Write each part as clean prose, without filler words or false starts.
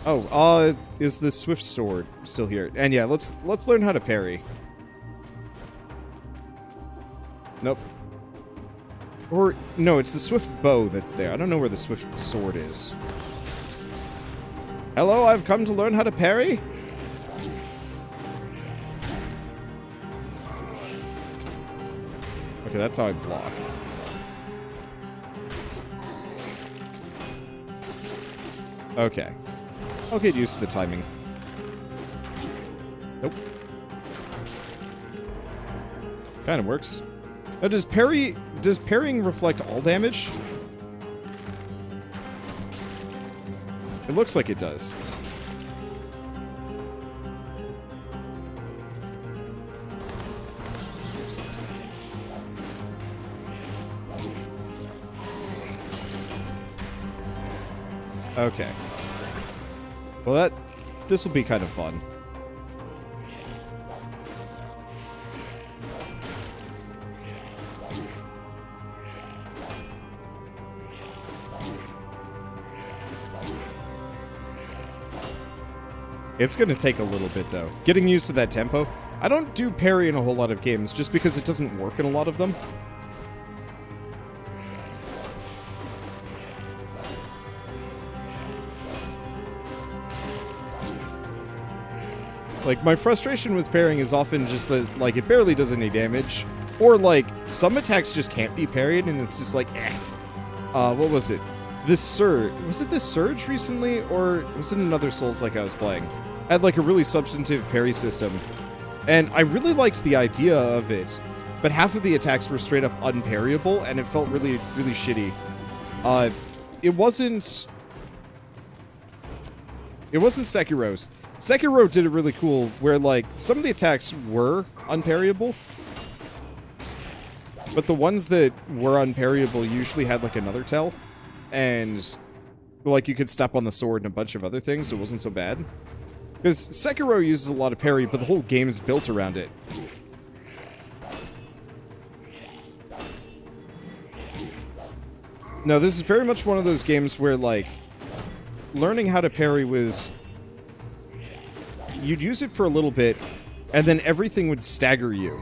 Oh, is the swift sword still here? And yeah, let's learn how to parry. Nope. Or, no, it's the swift bow that's there. I don't know where the swift sword is. Hello, I've come to learn how to parry? Okay, that's how I block. Okay. I'll get used to the timing. Nope. Kind of works. Now, does parrying reflect all damage? It looks like it does. Okay. Well, this will be kind of fun. It's going to take a little bit, though. Getting used to that tempo. I don't do parry in a whole lot of games, just because it doesn't work in a lot of them. Like, my frustration with parrying is often just that, like, it barely does any damage. Or, like, some attacks just can't be parried, and it's just like, eh. What was it? This Surge. Was it this Surge recently? Or was it another Souls-like I was playing? Had, like, a really substantive parry system. And I really liked the idea of it. But half of the attacks were straight up unparryable, and it felt really, really shitty. It wasn't Sekiro's. Sekiro did it really cool, where, like, some of the attacks were unparryable. But the ones that were unparryable usually had, like, another tell. And, like, you could step on the sword and a bunch of other things, so it wasn't so bad. Because Sekiro uses a lot of parry, but the whole game is built around it. No, this is very much one of those games where, like, learning how to parry was... You'd use it for a little bit, and then everything would stagger you.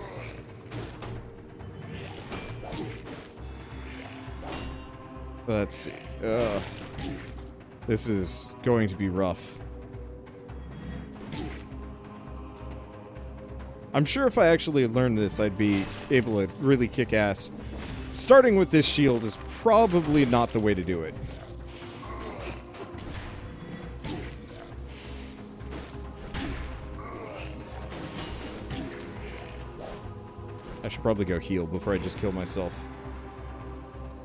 Let's see. This is going to be rough. I'm sure if I actually learned this, I'd be able to really kick ass. Starting with this shield is probably not the way to do it. I should probably go heal before I just kill myself.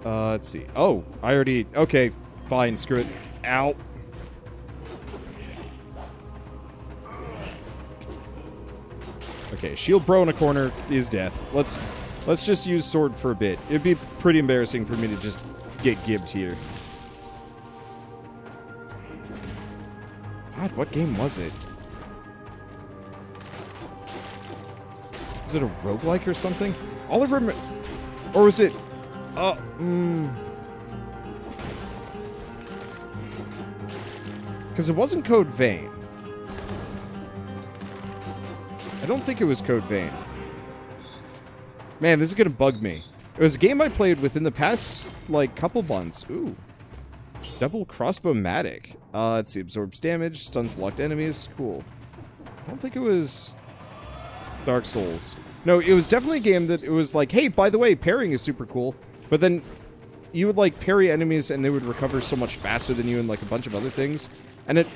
Let's see. Oh, I already... Okay, fine, screw it. Ow. Okay, shield bro in a corner is death. Let's just use sword for a bit. It'd be pretty embarrassing for me to just get gibbed here. God, what game was it? Was it a roguelike or something? All I remember... Or was it... Because it wasn't Code Vein. I don't think it was Code Vein. Man, this is gonna bug me. It was a game I played within the past, like, couple months. Ooh. Double crossbow-matic. Let's see. Absorbs damage, stuns blocked enemies. Cool. I don't think it was... Dark Souls. No, it was definitely a game that it was like, hey, by the way, parrying is super cool. But then you would, like, parry enemies and they would recover so much faster than you and, like, a bunch of other things. And it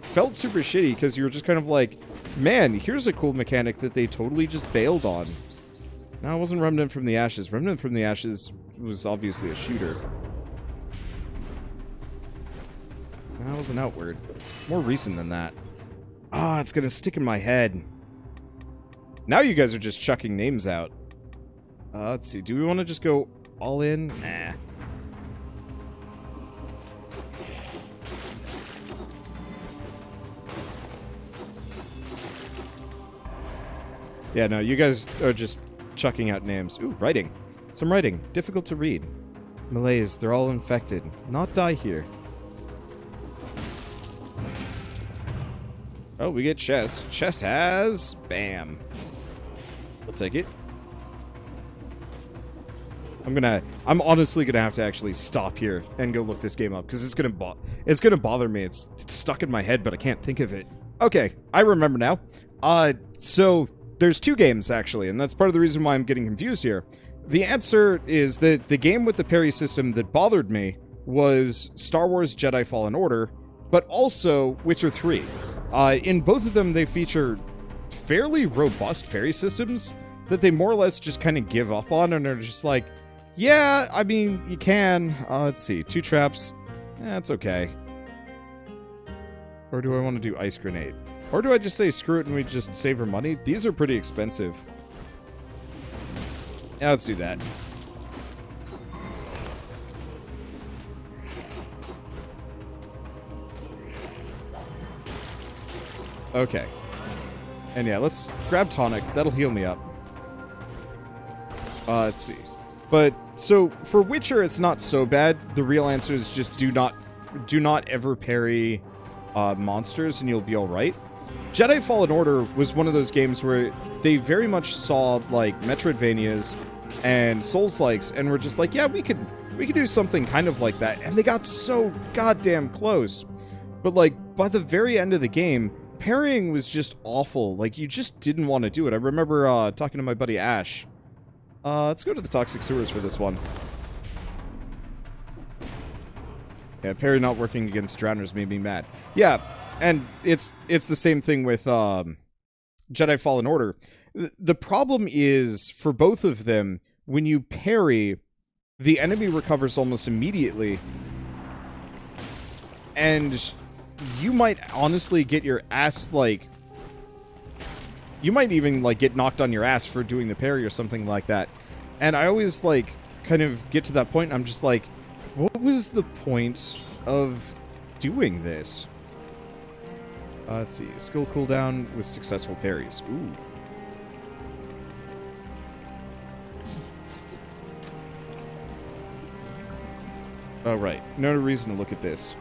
felt super shitty because you were just kind of like, man, here's a cool mechanic that they totally just bailed on. No, it wasn't Remnant from the Ashes. Remnant from the Ashes was obviously a shooter. That was an Outward. More recent than that. Ah, it's gonna stick in my head. Now you guys are just chucking names out. Let's see. Do we want to just go all in? Nah. Yeah, no, you guys are just chucking out names. Ooh, writing. Some writing. Difficult to read. Malaise, they're all infected. Not die here. Oh, we get chest. Chest has... Bam. I'll take it. I'm honestly gonna have to actually stop here and go look this game up, because it's gonna bother me. It's stuck in my head, but I can't think of it. Okay, I remember now. So there's two games, actually, and that's part of the reason why I'm getting confused here. The answer is that the game with the parry system that bothered me was Star Wars Jedi Fallen Order, but also Witcher 3. In both of them, they feature fairly robust parry systems that they more or less just kind of give up on, and are just like, yeah, I mean, you can. Let's see, 2 traps, that's okay. Or do I want to do Ice Grenade? Or do I just say screw it and we just save her money? These are pretty expensive. Yeah, let's do that. Okay. And yeah, let's grab tonic. That'll heal me up. Let's see. But, so, for Witcher, it's not so bad. The real answer is just do not ever parry monsters and you'll be alright. Jedi Fallen Order was one of those games where they very much saw, like, metroidvanias and Souls-likes and were just like, yeah, we could do something kind of like that. And they got so goddamn close. But, like, by the very end of the game, parrying was just awful. Like, you just didn't want to do it. I remember talking to my buddy Ash. Let's go to the Toxic Sewers for this one. Yeah, parry not working against drowners made me mad. Yeah, and it's the same thing with Jedi Fallen Order. The problem is, for both of them, when you parry, the enemy recovers almost immediately. And you might honestly get your ass, like... You might even, like, get knocked on your ass for doing the parry or something like that. And I always, like, kind of get to that point and I'm just like, what was the point of doing this? Let's see. Skill cooldown with successful parries. Ooh. Oh, right. No reason to look at this.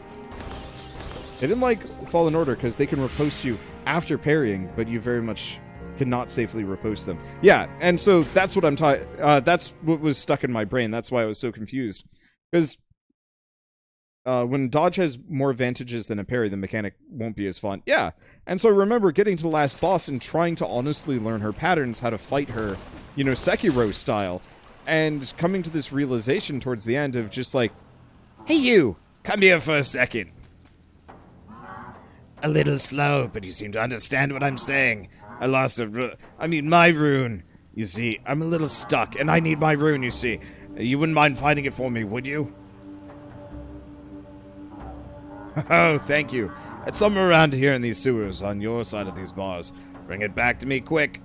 They didn't like Fallen Order because they can riposte you after parrying, but you very much cannot safely riposte them. Yeah, and so that's what I'm talking... that's what was stuck in my brain. That's why I was so confused. Because when dodge has more advantages than a parry, the mechanic won't be as fun. Yeah, and so I remember getting to the last boss and trying to honestly learn her patterns, how to fight her, you know, Sekiro style, and coming to this realization towards the end of just like, hey you, come here for a second. A little slow, but you seem to understand what I'm saying. I lost my rune. You see, I'm a little stuck, and I need my rune, you see. You wouldn't mind finding it for me, would you? Oh, thank you. It's somewhere around here in these sewers, on your side of these bars. Bring it back to me, quick.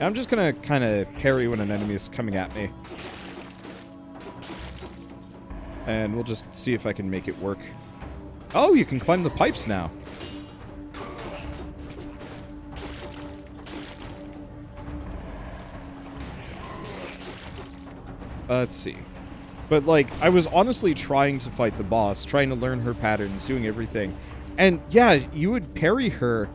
I'm just gonna kind of parry when an enemy is coming at me. And we'll just see if I can make it work. Oh, you can climb the pipes now. Let's see. But, like, I was honestly trying to fight the boss, trying to learn her patterns, doing everything. And, yeah, you would parry her,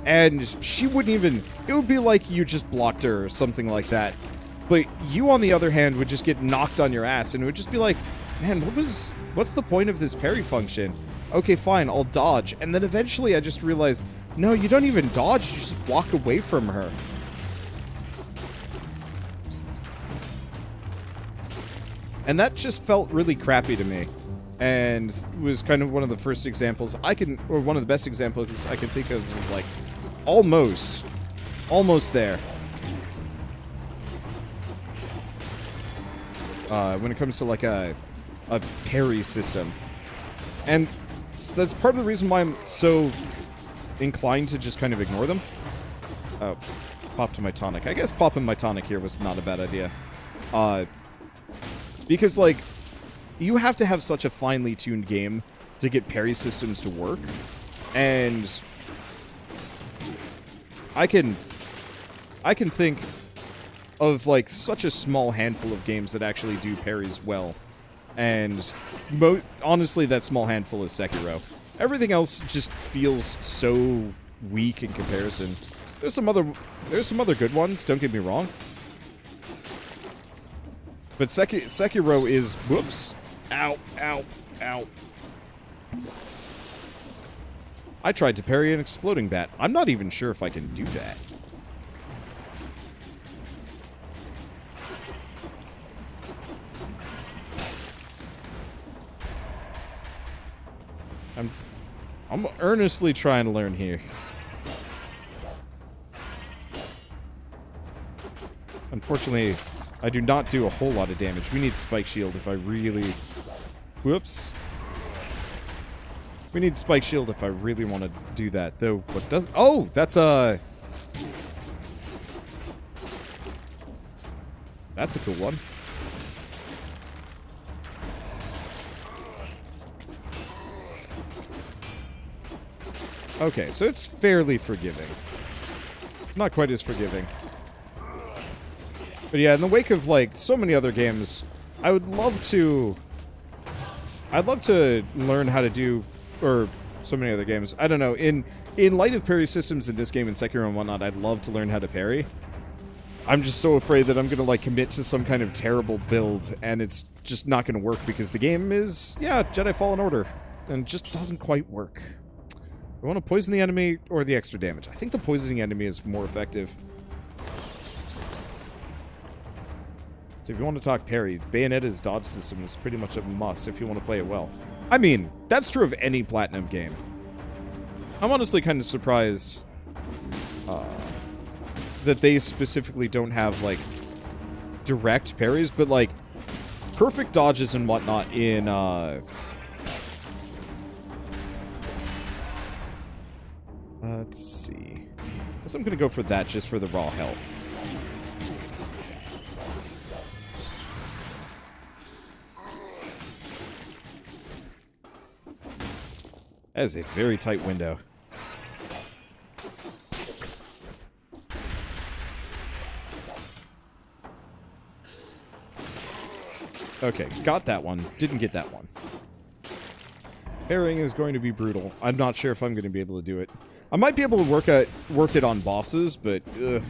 and she wouldn't even... It would be like you just blocked her or something like that. But you, on the other hand, would just get knocked on your ass, and it would just be like, man, what's the point of this parry function? Okay, fine, I'll dodge. And then eventually I just realized, no, you don't even dodge, you just walk away from her. And that just felt really crappy to me. And was kind of one of the first examples or one of the best examples I can think of, like, almost there. When it comes to, like, a parry system. And that's part of the reason why I'm so inclined to just kind of ignore them. Oh, pop to my tonic. I guess popping my tonic here was not a bad idea. Because, like, you have to have such a finely tuned game to get parry systems to work. And I can think of, like, such a small handful of games that actually do parries well. And, honestly, that small handful is Sekiro. Everything else just feels so weak in comparison. There's some other good ones, don't get me wrong. But Sekiro is... Whoops. Ow, ow, ow. I tried to parry an exploding bat. I'm not even sure if I can do that. I'm earnestly trying to learn here. Unfortunately, I do not do a whole lot of damage. We need Spike Shield if I really... Whoops. We need Spike Shield if I really want to do that, though. What does... Oh, that's a... That's a cool one. Okay, so it's fairly forgiving. Not quite as forgiving. But yeah, in the wake of, like, so many other games, I would love to... I'd love to learn how to do... Or so many other games. I don't know. In light of parry systems in this game and Sekiro and whatnot, I'd love to learn how to parry. I'm just so afraid that I'm going to, like, commit to some kind of terrible build, and it's just not going to work because the game is, yeah, Jedi Fallen Order, and just doesn't quite work. I want to poison the enemy or the extra damage. I think the poisoning enemy is more effective. So if you want to talk parry, Bayonetta's dodge system is pretty much a must if you want to play it well. I mean, that's true of any Platinum game. I'm honestly kind of surprised that they specifically don't have, like, direct parries, but, like, perfect dodges and whatnot in, let's see. I guess I'm gonna go for that just for the raw health. That is a very tight window. Okay, got that one. Didn't get that one. Parrying is going to be brutal. I'm not sure if I'm going to be able to do it. I might be able to work it on bosses, but ugh.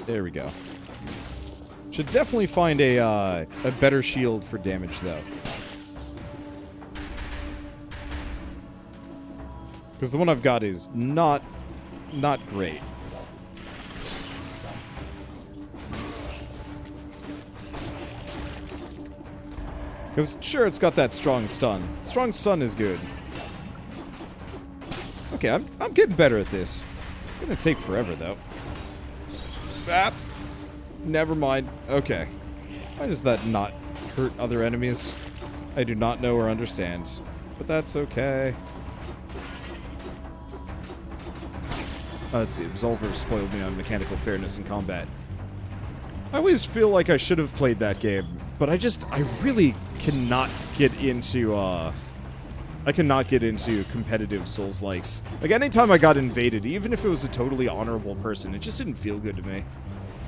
There we go. Should definitely find a better shield for damage, though. Because the one I've got is not great. Because, sure, it's got that strong stun. Strong stun is good. Okay, I'm getting better at this. It's gonna take forever, though. Ah, never mind. Okay. Why does that not hurt other enemies? I do not know or understand. But that's okay. Let's see. Absolver spoiled me on mechanical fairness in combat. I always feel like I should have played that game, but I really cannot get into, I cannot get into competitive Souls-likes. Like, anytime I got invaded, even if it was a totally honorable person, it just didn't feel good to me.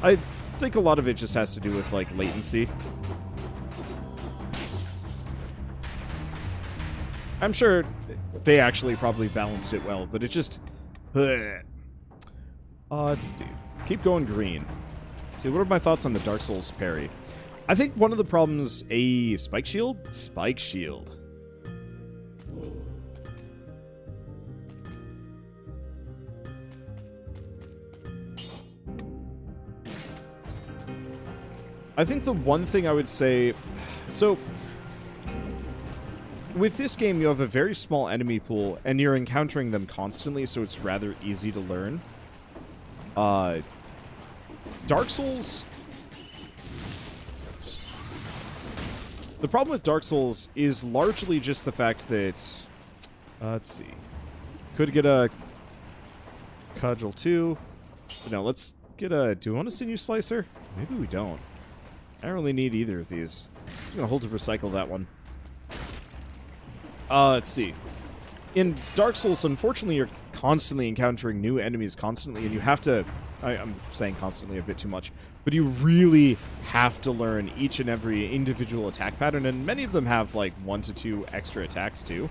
I think a lot of it just has to do with, like, latency. I'm sure they actually probably balanced it well, but it just... let's see. Keep going green. See, what are my thoughts on the Dark Souls parry? I think one of the problems... A spike shield? Spike shield. I think the one thing I would say... So, with this game, you have a very small enemy pool, and you're encountering them constantly, so it's rather easy to learn. Dark Souls... The problem with Dark Souls is largely just the fact that... let's see. Could get a Cudgel 2. But no, let's get a... Do we want a Sinew Slicer? Maybe we don't. I don't really need either of these. I'm gonna hold to recycle that one. Let's see. In Dark Souls, unfortunately, you're constantly encountering new enemies constantly, and you have to... I'm saying constantly a bit too much, but you really have to learn each and every individual attack pattern, and many of them have, like, 1 to 2 extra attacks, too.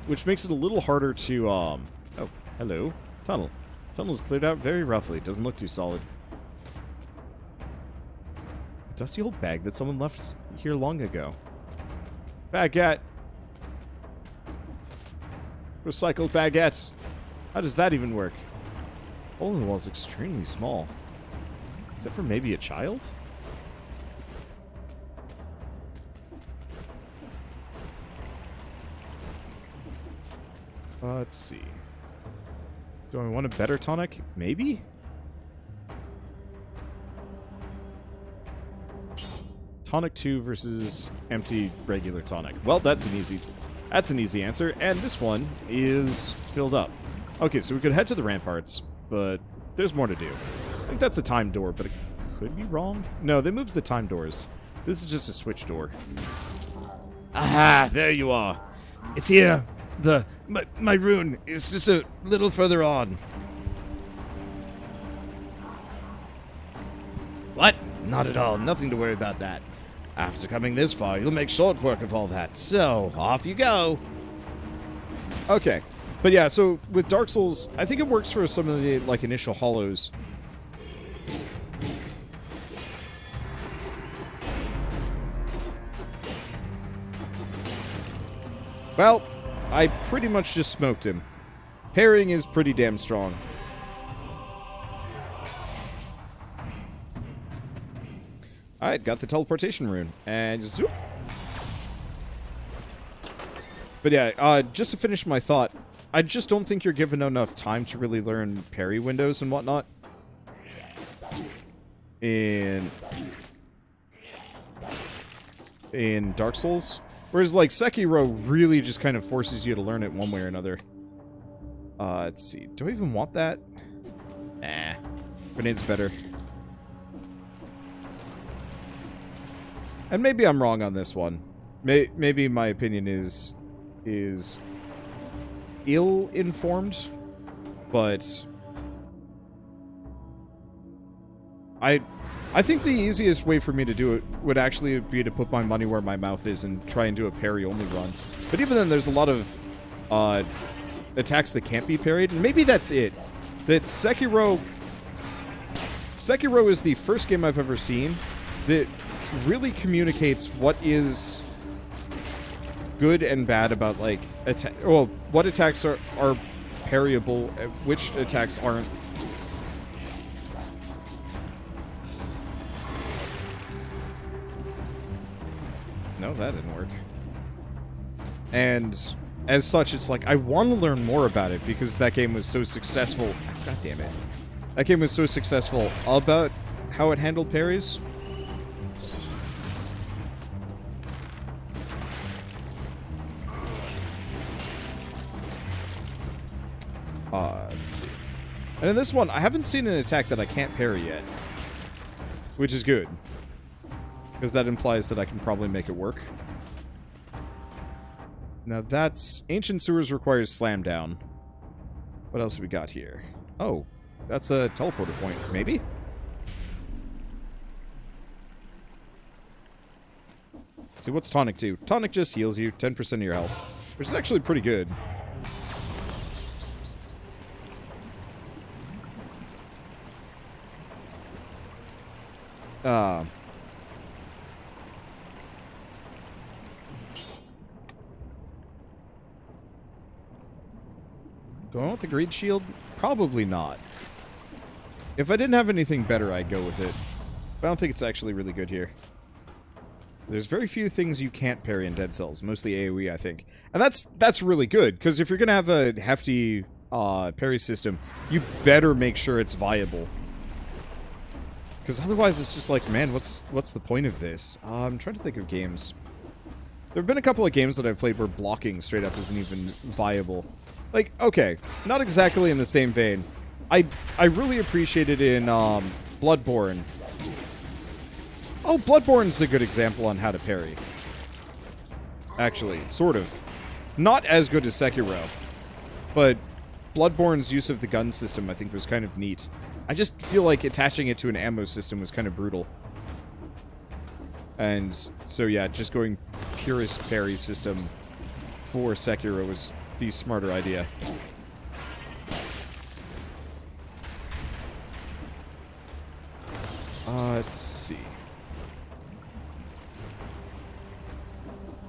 Which makes it a little harder to, Oh, hello. Tunnel. Tunnel's cleared out very roughly. Doesn't look too solid. A dusty old bag that someone left here long ago. Baguette. Recycled baguette. How does that even work? Hole in the wall is extremely small. Except for maybe a child? Let's see. Do I want a better tonic? Maybe? Tonic 2 versus empty regular tonic. Well, that's an easy answer, and this one is filled up. Okay, so we could head to the ramparts, but there's more to do. I think that's a time door, but it could be wrong. No, they moved the time doors. This is just a switch door. Aha, there you are. It's here. My rune is just a little further on. What? Not at all. Nothing to worry about that. After coming this far, you'll make short work of all that. So, off you go. Okay. But yeah, so with Dark Souls, I think it works for some of the, like, initial hollows. Well, I pretty much just smoked him. Parrying is pretty damn strong. Alright, got the teleportation rune. And zoop. But yeah, just to finish my thought, I just don't think you're given enough time to really learn parry windows and whatnot. In Dark Souls. Whereas, like, Sekiro really just kind of forces you to learn it one way or another. Let's see. Do I even want that? Nah. Grenade's better. And maybe I'm wrong on this one. Maybe my opinion is ill-informed, but I think the easiest way for me to do it would actually be to put my money where my mouth is and try and do a parry-only run. But even then, there's a lot of attacks that can't be parried, and maybe that's it. That Sekiro is the first game I've ever seen that really communicates what is good and bad about, like, what attacks are parryable, which attacks aren't. No, that didn't work. And as such, it's like, I want to learn more about it because that game was so successful. God damn it. That game was so successful about how it handled parries. Let's see. And in this one, I haven't seen an attack that I can't parry yet. Which is good. Because that implies that I can probably make it work. Now that's... Ancient Sewers requires Slam Down. What else have we got here? Oh, that's a teleporter point, maybe? Let's see, what's Tonic do? Tonic just heals you 10% of your health. Which is actually pretty good. Do I want the Greed Shield? Probably not. If I didn't have anything better, I'd go with it. But I don't think it's actually really good here. There's very few things you can't parry in Dead Cells. Mostly AoE, I think. And that's really good, because if you're going to have a hefty parry system, you better make sure it's viable. Because otherwise it's just like, man, what's the point of this? I'm trying to think of games. There have been a couple of games that I've played where blocking straight up isn't even viable. Like, okay, not exactly in the same vein. I really appreciated in Bloodborne. Oh, Bloodborne's a good example on how to parry. Actually, sort of. Not as good as Sekiro, but Bloodborne's use of the gun system, I think, was kind of neat. I just feel like attaching it to an ammo system was kind of brutal. And so, yeah, just going purest parry system for Sekiro was the smarter idea. Let's see.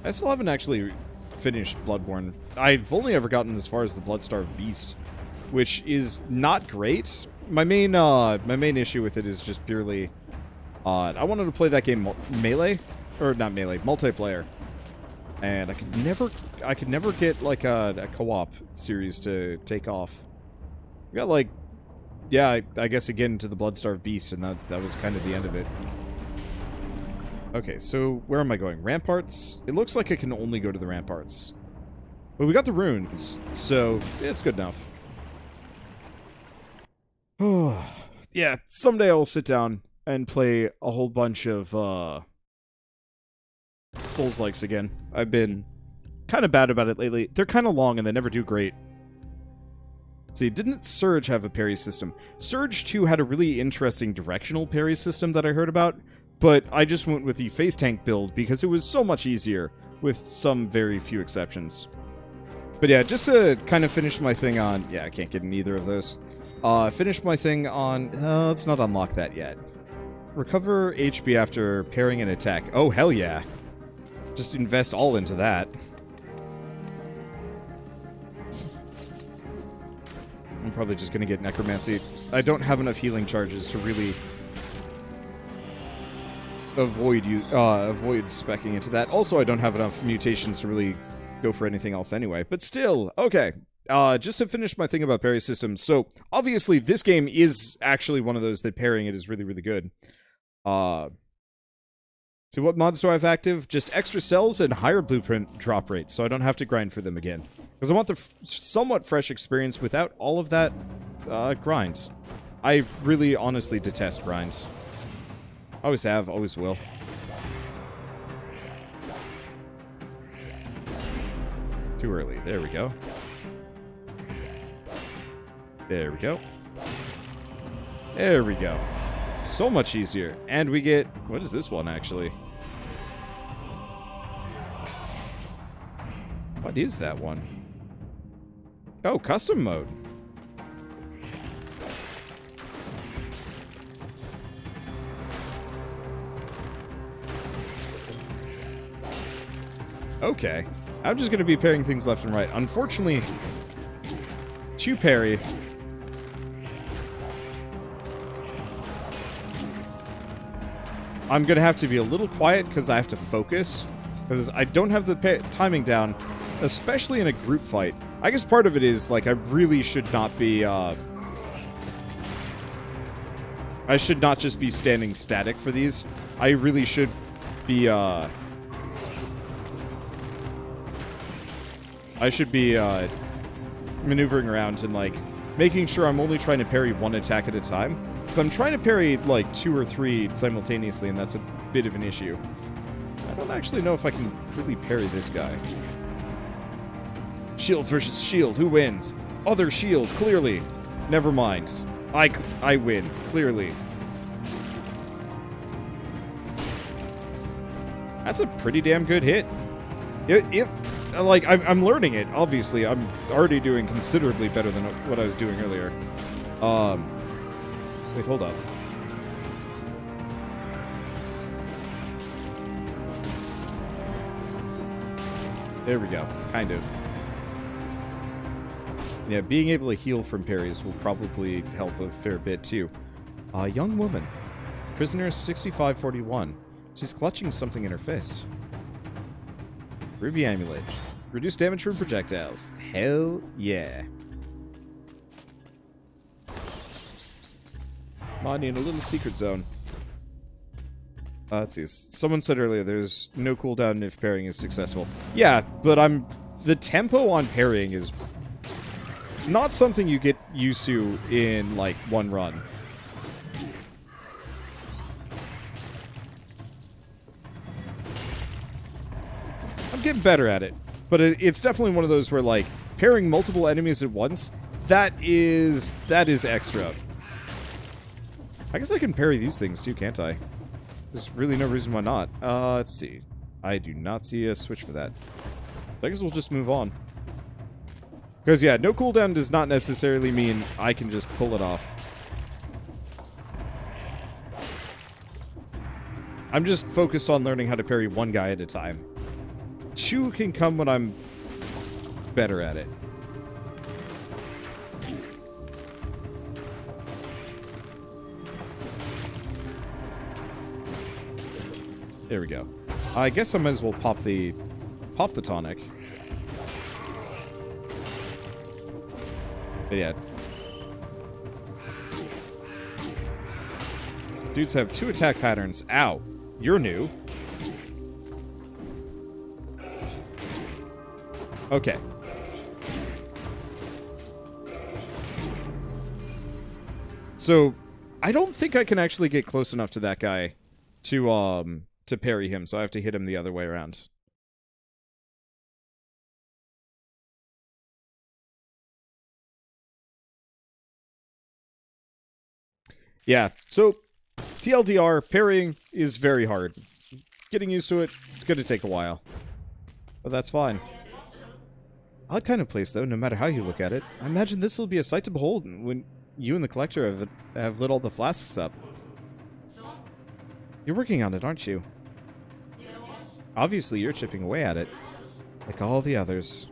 I still haven't actually finished Bloodborne. I've only ever gotten as far as the Bloodstarved Beast, which is not great. My main issue with it is just purely, I wanted to play that game melee, or not melee, multiplayer, and I could never get like a co-op series to take off. We got like, yeah, I guess again to the Bloodstarved Beast, and that was kind of the end of it. Okay, so where am I going? Ramparts? It looks like I can only go to the ramparts. But we got the runes, so it's good enough. Oh, yeah, someday I'll sit down and play a whole bunch of Souls-likes again. I've been kind of bad about it lately. They're kind of long and they never do great. Let's see, didn't Surge have a parry system? Surge 2 had a really interesting directional parry system that I heard about, but I just went with the face tank build because it was so much easier, with some very few exceptions. But yeah, just to kind of finish my thing on... Yeah, I can't get in either of those. Finish my thing on... let's not unlock that yet. Recover HP after parrying an attack. Oh, hell yeah. Just invest all into that. I'm probably just going to get Necromancy. I don't have enough healing charges to really avoid speccing into that. Also, I don't have enough mutations to really go for anything else anyway. But still, okay. Just to finish my thing about parry systems. So, obviously, this game is actually one of those that parrying it is really, really good. So what mods do I have active? Just extra cells and higher blueprint drop rates, so I don't have to grind for them again. Because I want the somewhat fresh experience without all of that grind. I really, honestly detest grind. Always have, always will. Too early. There we go. There we go. There we go. So much easier. And we get... What is this one, actually? What is that one? Oh, custom mode. Okay. I'm just going to be parrying things left and right. Unfortunately, to parry... I'm going to have to be a little quiet because I have to focus. Because I don't have the timing down, especially in a group fight. I guess part of it is, like, I really should not be, I should not just be standing static for these. I really should be, I should be, maneuvering around and, like, making sure I'm only trying to parry one attack at a time. Because I'm trying to parry, like, 2 or 3 simultaneously, and that's a bit of an issue. I don't actually know if I can really parry this guy. Shield versus shield, who wins? Other shield, clearly. Never mind. I win, clearly. That's a pretty damn good hit. Like, I'm learning it, obviously. I'm already doing considerably better than what I was doing earlier. Wait, hold up. There we go. Kind of. Yeah, being able to heal from parries will probably help a fair bit, too. Young woman. Prisoner 6541. She's clutching something in her fist. Ruby Amulet. Reduce damage from projectiles. Hell yeah. Money in a little secret zone. Let's see. Someone said earlier there's no cooldown if parrying is successful. Yeah, but the tempo on parrying is not something you get used to in, like, one run. I'm getting better at it. But it's definitely one of those where, like, parrying multiple enemies at once, that is extra. I guess I can parry these things too, can't I? There's really no reason why not. Let's see. I do not see a switch for that. So I guess we'll just move on. Because, yeah, no cooldown does not necessarily mean I can just pull it off. I'm just focused on learning how to parry one guy at a time. Two can come when I'm better at it. There we go. I guess I might as well pop the tonic. But yeah. Dudes have 2 attack patterns. Ow. You're new. Okay. So, I don't think I can actually get close enough to that guy to parry him, so I have to hit him the other way around. Yeah, so TLDR, parrying is very hard. Getting used to it, it's going to take a while. But that's fine. Odd kind of place, though, no matter how you look at it. I imagine this will be a sight to behold when you and the collector have lit all the flasks up. You're working on it, aren't you? Obviously, you're chipping away at it. Like all the others.